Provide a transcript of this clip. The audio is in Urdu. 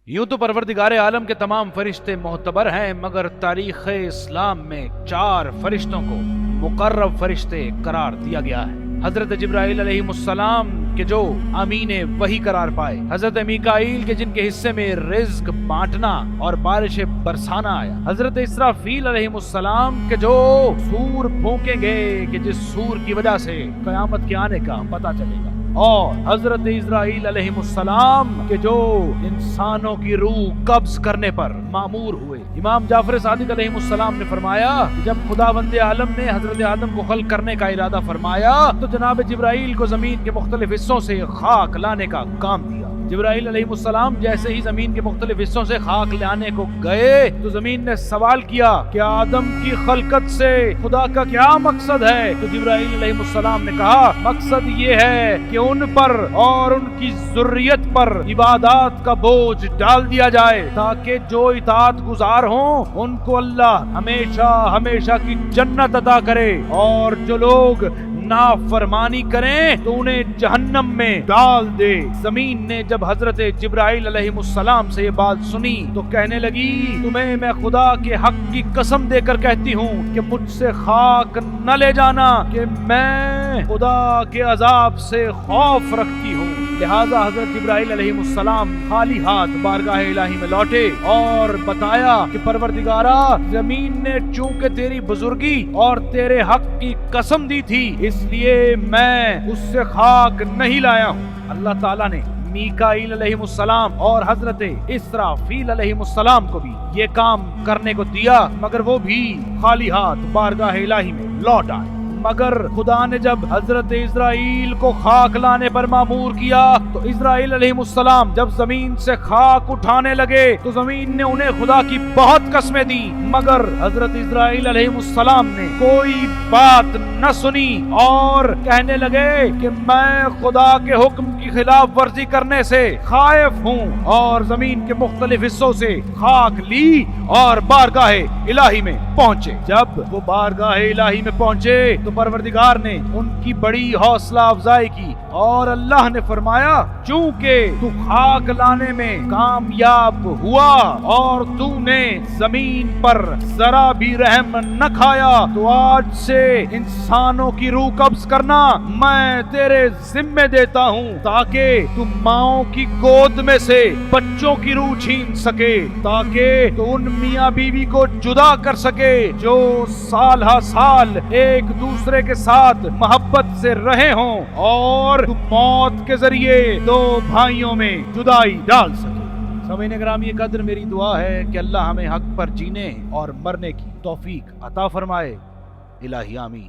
یوں تو پروردگار عالم کے تمام فرشتے معتبر ہیں، مگر تاریخ اسلام میں 4 فرشتوں کو مقرب فرشتے قرار دیا گیا ہے۔ حضرت جبرائیل علیہ السلام کے جو امین وحی قرار پائے، حضرت میکائیل کے جن کے حصے میں رزق بانٹنا اور بارش برسانا آیا، حضرت اسرافیل علیہ السلام کے جو سور پھونکیں گے کہ جس سور کی وجہ سے قیامت کے آنے کا پتہ چلے گا، اور حضرت اسرائیل علیہ السلام کے جو انسانوں کی روح قبض کرنے پر مامور ہوئے۔ امام جعفر صادق علیہ السلام نے فرمایا کہ جب خداوند عالم نے حضرت آدم کو خلق کرنے کا ارادہ فرمایا تو جناب جبرائیل کو زمین کے مختلف حصوں سے خاک لانے کا کام دیا۔ جبرائیل علیہ السلام جیسے ہی زمین کے مختلف حصوں سے خاک لانے کو گئے تو زمین نے سوال کیا کہ آدم کی خلقت سے خدا کا کیا مقصد ہے؟ تو جبرائیل علیہ السلام نے کہا مقصد یہ ہے کہ ان پر اور ان کی ذریت پر عبادات کا بوجھ ڈال دیا جائے تاکہ جو اطاعت گزار ہوں ان کو اللہ ہمیشہ ہمیشہ کی جنت عطا کرے، اور جو لوگ نافرمانی کریں تو انہیں جہنم میں ڈال دے۔ زمین نے جب حضرت جبرائیل علیہ السلام سے یہ بات سنی تو کہنے لگی تمہیں میں خدا کے حق کی قسم دے کر کہتی ہوں کہ مجھ سے خاک نہ لے جانا کہ میں خدا کے عذاب سے خوف رکھتی ہوں۔ لہذا حضرت جبرائیل علیہ السلام خالی ہاتھ بارگاہ الہی میں لوٹے اور بتایا کہ پروردگارا، زمین نے چونکہ تیری بزرگی اور تیرے حق کی قسم دی تھی اس لیے میں اس سے خاک نہیں لایا ہوں۔ اللہ تعالیٰ نے میکائیل علیہ السلام اور حضرت اسرافیل علیہ السلام کو بھی یہ کام کرنے کو دیا، مگر وہ بھی خالی ہاتھ بارگاہ الہی میں لوٹ آئے۔ مگر خدا نے جب حضرت اسرائیل کو خاک لانے پر مامور کیا تو اسرائیل علیہ السلام جب زمین سے خاک اٹھانے لگے تو زمین نے انہیں خدا کی بہت قسمیں دی، مگر حضرت اسرائیل علیہ السلام نے کوئی بات نہ سنی اور کہنے لگے کہ میں خدا کے حکم کی خلاف ورزی کرنے سے خائف ہوں، اور زمین کے مختلف حصوں سے خاک لی اور بارگاہ الہی میں پہنچے۔ جب وہ بارگاہ الہی میں پہنچے تو پروردگار نے ان کی بڑی حوصلہ افزائی کی اور اللہ نے فرمایا چونکہ تو خاک لانے میں کامیاب ہوا اور تو نے زمین پر ذرا بھی رحم نہ کھایا تو آج سے انسانوں کی روح قبض کرنا میں تیرے ذمے دیتا ہوں تاکہ تو ماؤں کی گود میں سے بچوں کی روح چھین سکے، تاکہ تو ان میاں بیوی کو جدا کر سکے جو سال ہا سال ایک دوسرے کے ساتھ محبت سے رہے ہوں، اور تو موت کے ذریعے 2 بھائیوں میں جدائی ڈال سکے۔ سامعین گرامی قدر، میری دعا ہے کہ اللہ ہمیں حق پر جینے اور مرنے کی توفیق عطا فرمائے۔ الہی آمین۔